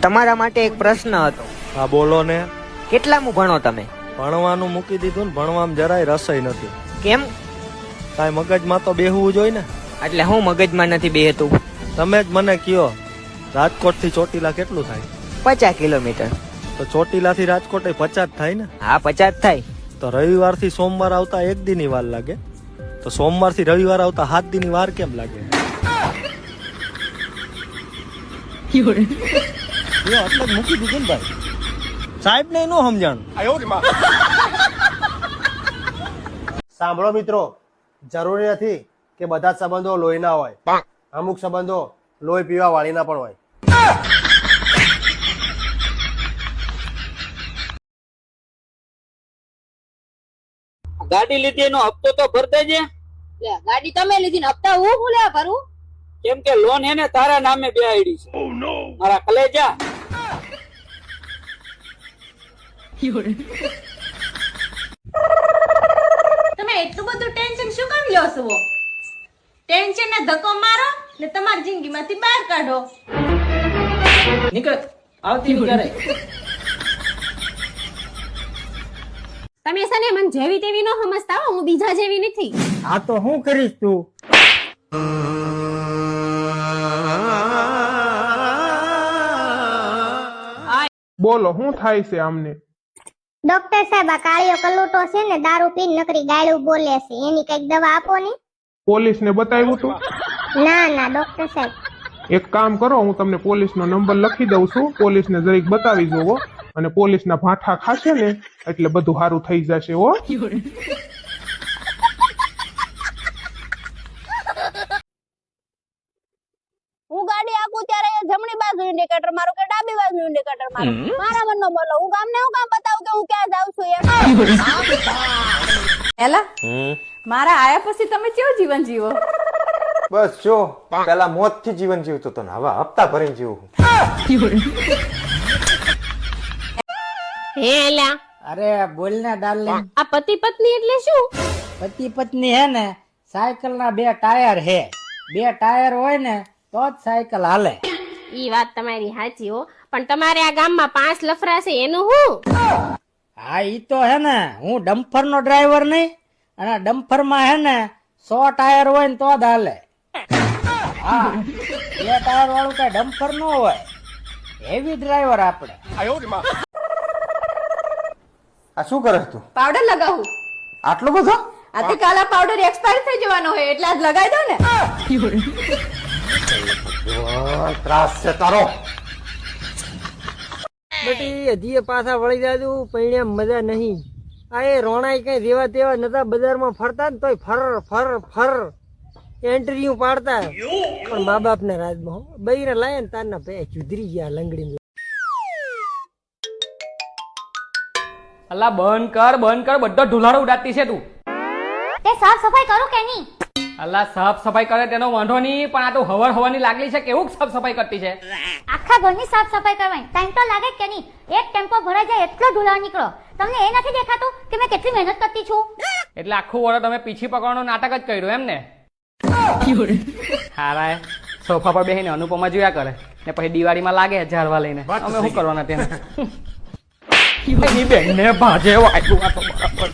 તમારા માટે એક પ્રશ્ન હતો. હા બોલો ને. કેટલામું ભણો તમે? ભણવાનું મૂકી દીધું ને, ભણવામાં જરાય રસઈ નથી. કેમ? કાંઈ મગજમાં તો બેહવું જોઈએ ને. એટલે હું મગજમાં નથી બેહતું? તમે જ મને કયો, રાજકોટ થી ચોટીલા કેટલું થાય? 50 કિલોમીટર. તો ચોટીલા થી રાજકોટ 50 થાય ને? હા 50 થાય. તો રવિવાર થી સોમવાર આવતા 1 દી ની વાર લાગે, તો સોમવાર થી રવિવાર આવતા 7 દી ની વાર કેમ લાગે? એટલે જ મૂકી દીધું ને ભાઈ. સાહેબ ને નો સમજાણ. સાંભળો મિત્રો, જરૂરી નથી કે બધા જ સંબંધો લોહીના હોય. અમુક સંબંધો લોહી પીવા વાળીના પણ હોય. ગાડી લીધી એનો હપ્તો તો ભર દેજે. ગાડી તમે લીધી ને હપ્તા હું ભૂલ્યા ભરું? કેમ કે લોન હે ને તારા નામે બેહાડી છે. મારા કલેજા. તમે એટલું બધું ટેન્શન શું કામ લ્યો છો? ટેન્શન ને ધક્કો મારો ને તમારી જિંદગીમાંથી બહાર કાઢો. નીકળ આવતી ક્યારે? તમે છે ને મને જેવી તેવી નો સમજતા હો, હું બીજા જેવી નથી. આ તો હું કરીશ તું? બોલો શું થાય છે આમને? ડોક્ટર સાહેબ, આ કાળિયો કલ્લુટો છે ને દારૂ પીને નકરી ગાળું બોલે છે, એની કઈક દવા આપો ને. પોલીસ ને બતાવ્યું તું? ના ના ડોક્ટર સાહેબ. એક કામ કરો, હું તમને પોલીસ નો નંબર લખી દઉં છું, પોલીસ ને જરીક બતાવી જોવો, અને પોલીસ ના ભાઠા ખાશે ને એટલે બધું સારું થઈ જશે. હો હું ગાડી આપું ત્યારે જમણી બાજુ ઇન્ડિકેટર મારો કે ડાબી બાજુ ઇન્ડિકેટર મારો? મારા મનનો બોલો, હું ગામને હું કામ બતાવું કે હું ક્યાં જાઉં છું એમ? એલા મારા આયા પછી તમે કેવું જીવન જીવો? બસ જો પેલા મોત થી જીવન જીવતો તો ને હવે હપ્તા ભરીને જીવું. હે એલા, અરે બોલ ને ડાર્લિંગ. આ પતિ પત્ની એટલે શું? પતિ પત્ની હે ને સાયકલ ના 2 ટાયર હે. 2 ટાયર હોય ને તો જ સાયકલ હાલે. ઈ વાત તમારી સાચી હો, પણ તમારે આ ગામમાં 5 લફરા છે એનું હું? હા ઈ તો હે ને, હું ડમ્પર નો ડ્રાઈવર નહીં, અને ડમ્પર માં હે ને 100 ટાયર હોય ને તો જ હાલે. હા 2 ટાયર વાળું કઈ ડમ્પર નો હોય, હેવી ડ્રાઈવર આપણે. આ શું કરે તું? પાવડર લગાવું. આટલો બધો? આથી કાલા પાવડર એક્સપાયર થઈ જવાનો હોય એટલે આજ લગાવી દો ને. ત્રાસ છે તારો. બટી હજી પાછા વળી જાજુ, પૈણે મજા નહીં. આ એ રોણાઈ કઈ જેવા તેવા નતા, બજારમાં ફરતા ને તોય ફર ફર ફર એન્ટ્રીઓ પાડતા, પણ મા બાપ ને રાજમાં બૈરા લાયા ને તારના પે ચુધરી ગયા લંગડી. અલ્લા બંધ કર બધો ઢુલાડો ઉડાડતી છે તું. તે સાફ સફાઈ કરું કે નહીં? અલ્લા સાફ સફાઈ કરે તેનો વાંધો નહીં, પણ આ તો હવાની લાગલી છે, કેવું સાફ સફાઈ કરતી છે? આખા ઘરની સાફ સફાઈ કરવાની ટાઈમ તો લાગે કે નહીં? એક ટેમ્પો ભરાઈ જાય એટલો ધૂળાવ નીકળો. તમને એ નથી દેખાતું કે મેં કેટલી મહેનત કરતી છું? એટલે આખું વર્ષ તમે પીછી પકડવાનું નાટક જ કર્યું એમ ને? હારા સોફા પર બેસીને અનુપમા જોયા કરે ને પછી દિવાળીમાં લાગે ઝાડવા લઈને. અમે શું કરવાના ત્યાં? બેન ને ભાજે વાગ્યું આ તો બરાબર.